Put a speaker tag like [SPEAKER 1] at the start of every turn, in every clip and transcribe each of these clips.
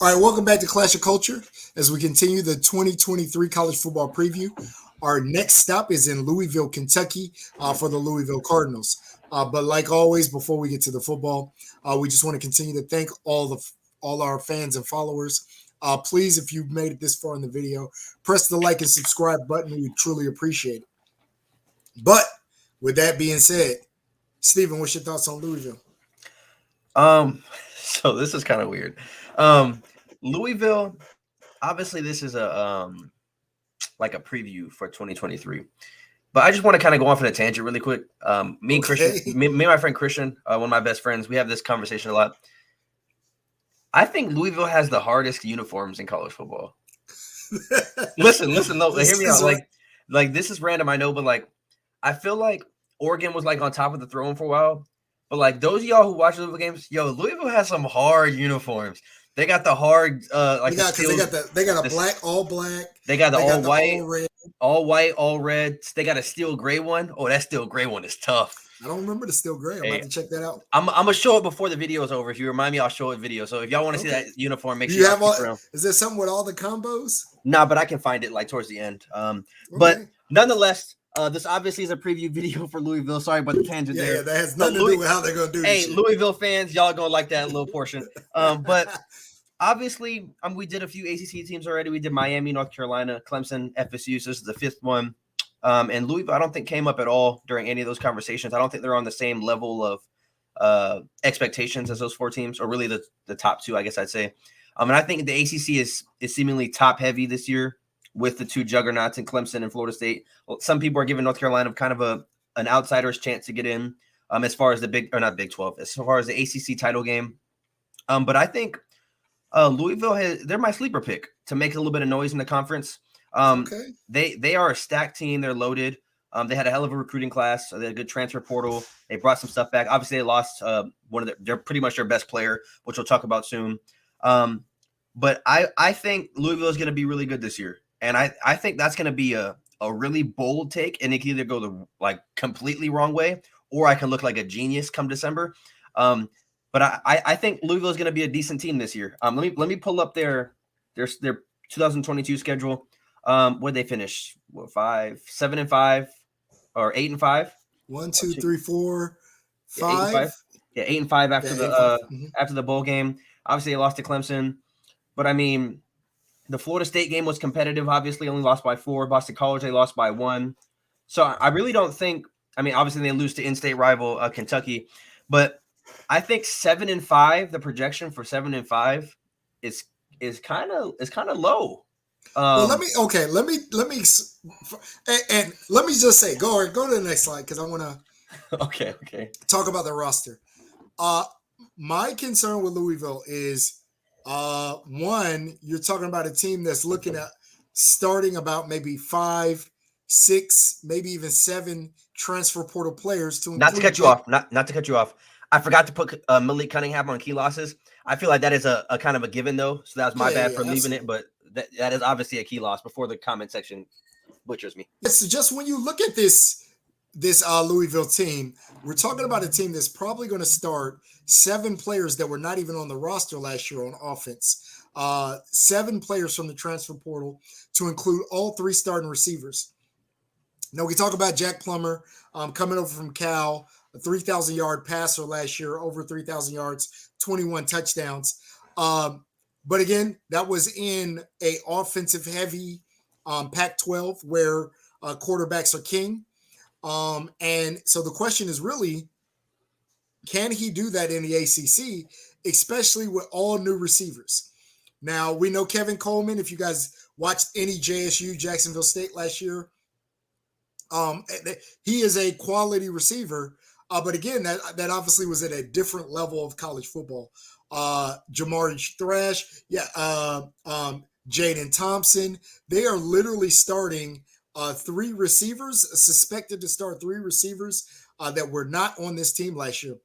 [SPEAKER 1] All right, welcome back to Clash of Culture as we continue the 2023 college football preview. Our next stop is in Louisville, Kentucky for the Louisville Cardinals. But like always, before we get to the football, we just want to continue to thank all our fans and followers. Please, if you've made it this far in the video, press the like and subscribe button. We truly appreciate it. But with that being said, Stephen, what's your thoughts on Louisville?
[SPEAKER 2] So this is kind of weird. Louisville, obviously this is a like a preview for 2023. But I just want to kind of go off on a tangent really quick. Me and Christian, me and my friend Christian, one of my best friends, we have this conversation a lot. I think Louisville has the hardest uniforms in college football. listen, no, hear me out. Like this is random, I know, but like I feel like Oregon was like on top of the throne for a while. But like those of y'all who watch Louisville games, Louisville has some hard uniforms. They got the hard
[SPEAKER 1] they got a black, all black.
[SPEAKER 2] They got the all white, all white, all red. They got a steel gray one. Oh, that steel gray one is tough.
[SPEAKER 1] I don't remember the steel gray. I'm about to check that out.
[SPEAKER 2] I'm gonna show it before the video is over. If you remind me, I'll show it video. So if y'all want to see that uniform, make sure
[SPEAKER 1] you have all. Is there something with all the combos?
[SPEAKER 2] Nah, but I can find it like towards the end. But nonetheless. This obviously is a preview video for Louisville. Sorry about the tangent there.
[SPEAKER 1] Yeah, that has nothing to do with how they're going to do this.
[SPEAKER 2] Hey, Louisville fans, y'all going to like that little portion. But obviously, we did a few ACC teams already. We did Miami, North Carolina, Clemson, FSU. So this is the fifth one. And Louisville, I don't think came up at all during any of those conversations. I don't think they're on the same level of expectations as those four teams, or really the top two, I guess I'd say. And I think the ACC is seemingly top heavy this year, with the two juggernauts in Clemson and Florida State. Well, some people are giving North Carolina kind of an outsider's chance to get in as far as the Big 12, as far as the ACC title game. But I think Louisville, they're my sleeper pick to make a little bit of noise in the conference. They are a stacked team. They're loaded. They had a hell of a recruiting class. They had a good transfer portal. They brought some stuff back. Obviously, they lost one of they're pretty much their best player, which we'll talk about soon. But I think Louisville is going to be really good this year. And I think that's going to be a really bold take, and it can either go the completely wrong way, or I can look like a genius come December. But I think Louisville is going to be a decent team this year. Let me pull up their 2022 schedule. Where'd they finish? 7-5 or 8-5?
[SPEAKER 1] 1, 2, 3, 4, 5.
[SPEAKER 2] Yeah, 8-5 after the bowl game. Obviously, they lost to Clemson, but I mean, the Florida State game was competitive, obviously, only lost by 4. Boston College, they lost by 1. So I really don't think – obviously they lose to in-state rival Kentucky. But I think 7-5, the projection for 7-5 is kind of low.
[SPEAKER 1] Well, let me just say, go to the next slide because I want to
[SPEAKER 2] okay
[SPEAKER 1] talk about the roster. My concern with Louisville is – one, you're talking about a team that's looking at starting about maybe 5, 6, maybe even 7 transfer portal players to
[SPEAKER 2] not to cut you off. Not to cut you off. I forgot to put Malik Cunningham on key losses. I feel like that is a kind of a given though. So that was my bad for leaving it, but that is obviously a key loss before the comment section butchers me.
[SPEAKER 1] It's just when you look at this Louisville team, we're talking about a team that's probably going to start 7 players that were not even on the roster last year on offense. 7 players from the transfer portal to include all 3 starting receivers. Now, we talk about Jack Plummer coming over from Cal, a 3,000-yard passer last year, over 3,000 yards, 21 touchdowns. But again, that was in a offensive-heavy Pac-12 where quarterbacks are king. And so the question is really, can he do that in the ACC, especially with all new receivers? Now, we know Kevin Coleman, if you guys watched any JSU, Jacksonville State last year, he is a quality receiver. But again, that obviously was at a different level of college football. Jamari Thrash, Jaden Thompson, they are literally starting 3 receivers, suspected to start 3 receivers that were not on this team last year.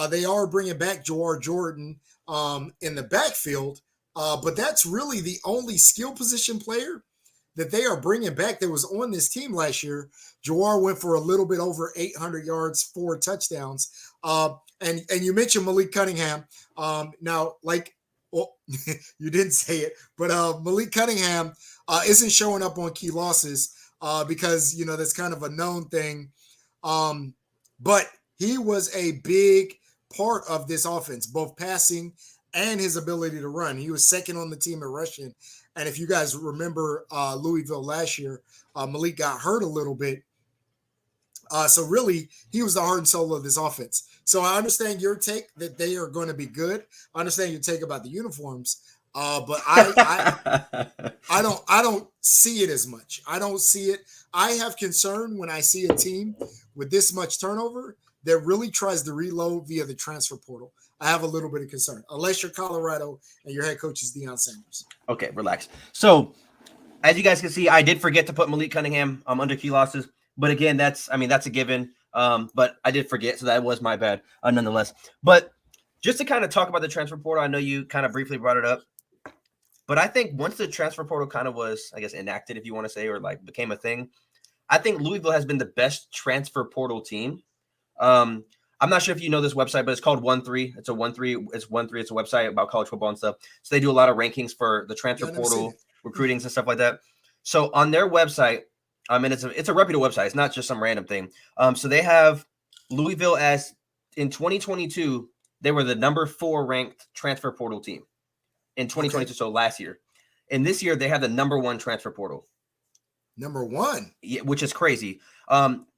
[SPEAKER 1] They are bringing back Jawar Jordan in the backfield, but that's really the only skill position player that they are bringing back that was on this team last year. Jawar went for a little bit over 800 yards, 4 touchdowns. And you mentioned Malik Cunningham. Now, like Well, you didn't say it, but Malik Cunningham isn't showing up on key losses because that's kind of a known thing. But he was a big part of this offense, both passing and his ability to run. He was second on the team at rushing. And if you guys remember Louisville last year, Malik got hurt a little bit. So really, he was the heart and soul of this offense. So I understand your take that they are going to be good. I understand your take about the uniforms, but I don't see it as much. I don't see it. I have concern when I see a team with this much turnover that really tries to reload via the transfer portal. I have a little bit of concern, unless you're Colorado and your head coach is Deion Sanders.
[SPEAKER 2] Okay, relax. So, as you guys can see, I did forget to put Malik Cunningham under key losses. But again, that's a given. But I did forget, so that was my bad, nonetheless. But just to kind of talk about the transfer portal, I know you kind of briefly brought it up. But I think once the transfer portal kind of was, I guess, enacted, if you want to say, or like became a thing, I think Louisville has been the best transfer portal team. I'm not sure if you know this website, but it's called 1-3. It's a 1-3. It's 1-3. It's a website about college football and stuff. So they do a lot of rankings for the transfer portal, recruitings and stuff like that. So on their website, and it's a reputable website. It's not just some random thing. So they have Louisville as in 2022, they were the number 4 ranked transfer portal team in 2022. Okay. So last year, and this year they have the number 1 transfer portal.
[SPEAKER 1] Number 1,
[SPEAKER 2] yeah, which is crazy.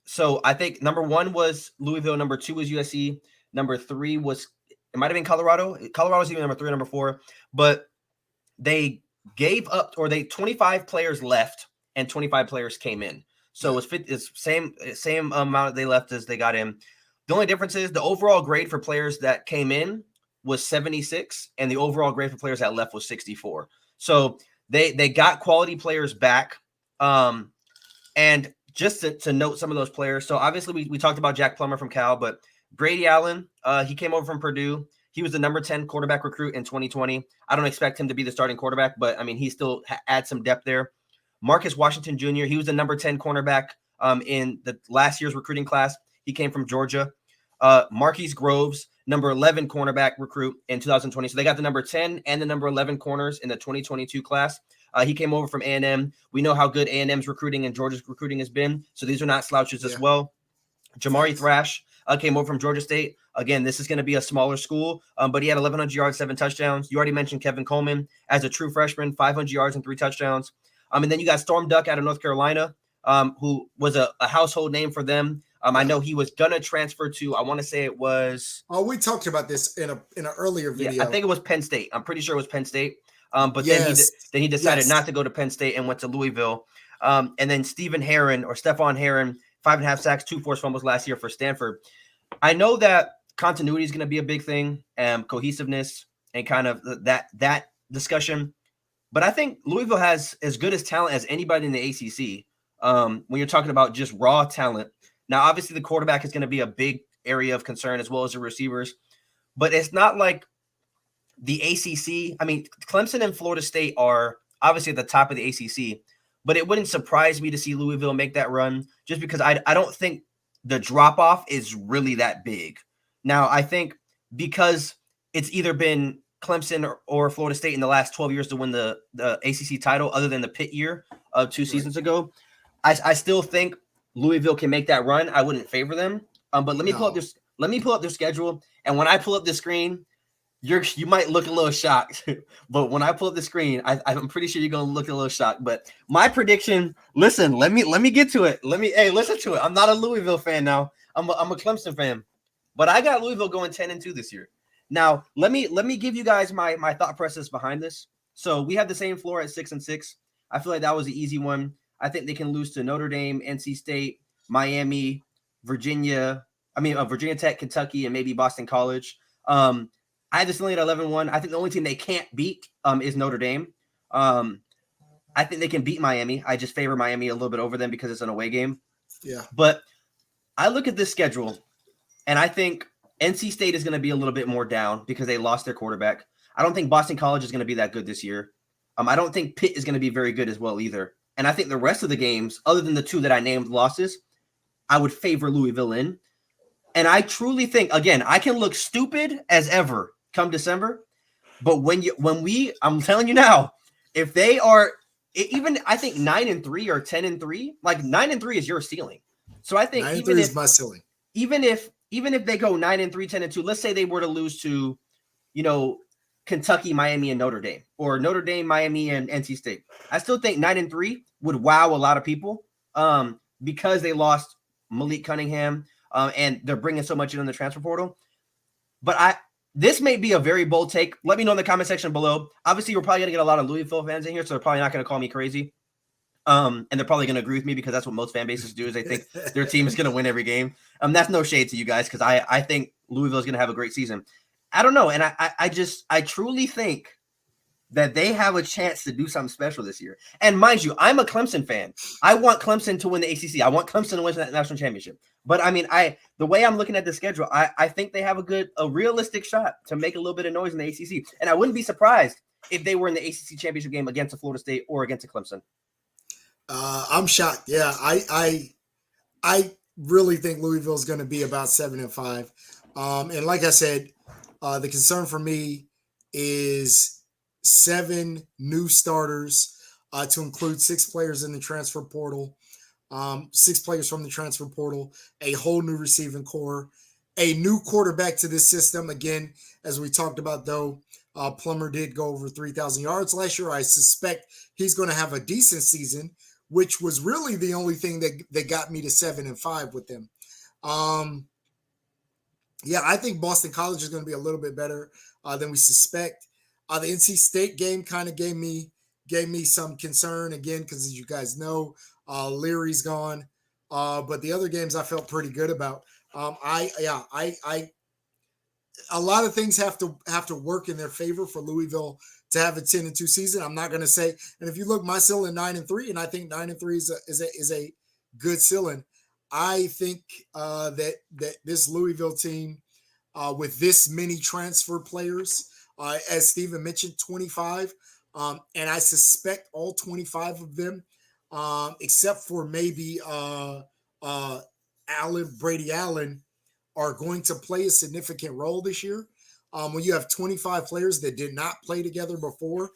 [SPEAKER 2] So I think number 1 was Louisville. Number 2 was USC. Number 3 was it might have been Colorado. Colorado's even number 3 or number 4, but they gave up, or they 25 players left. And 25 players came in. So it's same amount they left as they got in. The only difference is the overall grade for players that came in was 76, and the overall grade for players that left was 64. So they got quality players back. And just to note some of those players. So obviously we talked about Jack Plummer from Cal, but Brady Allen, he came over from Purdue. He was the number 10 quarterback recruit in 2020. I don't expect him to be the starting quarterback, but I mean, he still adds some depth there. Marcus Washington Jr., he was the number 10 cornerback in the last year's recruiting class. He came from Georgia. Marquise Groves, number 11 cornerback recruit in 2020. So they got the number 10 and the number 11 corners in the 2022 class. He came over from A&M. We know how good A&M's recruiting and Georgia's recruiting has been. So these are not slouches as well. Jamari Thrash came over from Georgia State. Again, this is going to be a smaller school, but he had 1,100 yards, 7 touchdowns. You already mentioned Kevin Coleman as a true freshman, 500 yards and 3 touchdowns. And then you got Storm Duck out of North Carolina, who was a household name for them. I know he was going to transfer to, I want to say it was.
[SPEAKER 1] Oh, we talked about this in an earlier video.
[SPEAKER 2] Yeah, I think it was Penn State. I'm pretty sure it was Penn State. But then he decided not to go to Penn State and went to Louisville. And then Stephon Heron, 5.5 sacks, 2 forced fumbles last year for Stanford. I know that continuity is going to be a big thing, cohesiveness and kind of that discussion. But I think Louisville has as good as talent as anybody in the ACC when you're talking about just raw talent. Now, obviously, the quarterback is going to be a big area of concern as well as the receivers. But it's not like the ACC. I mean, Clemson and Florida State are obviously at the top of the ACC. But it wouldn't surprise me to see Louisville make that run just because I don't think the drop-off is really that big. Now, I think because it's either been Clemson or Florida State in the last 12 years to win the ACC title, other than the Pitt year of 2 seasons ago, I still think Louisville can make that run. I wouldn't favor them. But let me pull up their schedule. And when I pull up the screen, you might look a little shocked. But when I pull up the screen, I'm pretty sure you're gonna look a little shocked. But my prediction, listen, let me get to it. Listen to it. I'm not a Louisville fan now. I'm a Clemson fan. But I got Louisville going 10-2 this year. Now, let me give you guys my thought process behind this. So we have the same floor at 6-6. I feel like that was an easy one. I think they can lose to Notre Dame, NC State, Miami, Virginia Tech, Kentucky, and maybe Boston College. I had this only at 11-1. I think the only team they can't beat is Notre Dame. I think they can beat Miami. I just favor Miami a little bit over them because it's an away game.
[SPEAKER 1] Yeah.
[SPEAKER 2] But I look at this schedule, and I think NC State is going to be a little bit more down because they lost their quarterback. I don't think Boston College is going to be that good this year. I don't think Pitt is going to be very good as well either. And I think the rest of the games, other than the 2 that I named losses, I would favor Louisville in. And I truly think, again, I can look stupid as ever come December, But I'm telling you now, if they are even, I think 9-3 or 10-3, like 9-3 is your ceiling. So I think
[SPEAKER 1] 9-3 is my ceiling.
[SPEAKER 2] Even if they go 9-3, 10-2, let's say they were to lose to, Kentucky, Miami, and Notre Dame, or Notre Dame, Miami, and NC State, I still think 9-3 would wow a lot of people, because they lost Malik Cunningham, and they're bringing so much in on the transfer portal. But this may be a very bold take. Let me know in the comment section below. Obviously, we're probably going to get a lot of Louisville fans in here, so they're probably not going to call me crazy. And they're probably going to agree with me, because that's what most fan bases do, is they think their team is going to win every game. That's no shade to you guys, because I think Louisville is going to have a great season. I don't know. And I truly think that they have a chance to do something special this year. And mind you, I'm a Clemson fan. I want Clemson to win the ACC. I want Clemson to win that national championship. But I mean, the way I'm looking at the schedule, I think they have a realistic shot to make a little bit of noise in the ACC. And I wouldn't be surprised if they were in the ACC championship game against a Florida State or against a Clemson.
[SPEAKER 1] I'm shocked. Yeah, I really think Louisville is going to be about 7-5. And like I said, the concern for me is 7 new starters, to include 6 players in the transfer portal, 6 players from the transfer portal, a whole new receiving core, a new quarterback to this system. Again, as we talked about, though, Plummer did go over 3,000 yards last year. I suspect he's going to have a decent season, which was really the only thing that got me to 7-5 with them. Yeah, I think Boston College is going to be a little bit better than we suspect. The NC State game kind of gave me some concern again, because as you guys know, Leary's gone. But the other games I felt pretty good about. A lot of things have to work in their favor for Louisville to have a 10-2 season. I'm not going to say, and if you look, my ceiling 9-3, and I think 9-3 is a good ceiling. I think that this Louisville team, with this many transfer players, as Steven mentioned, 25, and I suspect all 25 of them, except for maybe Brady Allen, are going to play a significant role this year. When you have 25 players that did not play together before,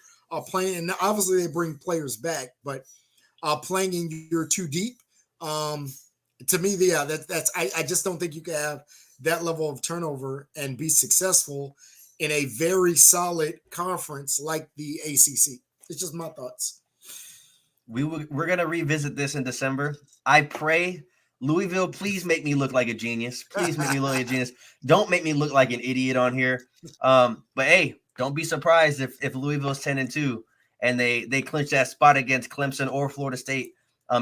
[SPEAKER 1] playing, and obviously they bring players back, but playing in year 2 deep, to me, I just don't think you can have that level of turnover and be successful in a very solid conference like the ACC. It's just my thoughts.
[SPEAKER 2] We're gonna revisit this in December. I pray, Louisville, please make me look like a genius. Please make me look like a genius. Don't make me look like an idiot on here. But hey, don't be surprised if Louisville's 10-2 and they clinch that spot against Clemson or Florida State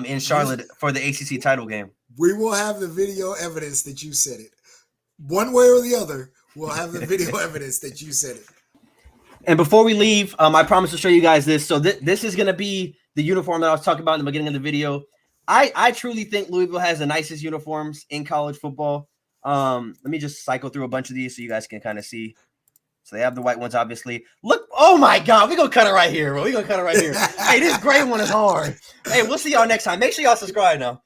[SPEAKER 2] in Charlotte for the ACC title game.
[SPEAKER 1] We will have the video evidence that you said it. One way or the other, we'll have the video evidence that you said it.
[SPEAKER 2] And before we leave, I promise to show you guys this. So this is going to be the uniform that I was talking about in the beginning of the video. I truly think Louisville has the nicest uniforms in college football. Let me just cycle through a bunch of these so you guys can kind of see. So they have the white ones, obviously. Look, oh my God, we're going to cut it right here, bro. We're going to cut it right here. Hey, this gray one is hard. Hey, we'll see y'all next time. Make sure y'all subscribe now.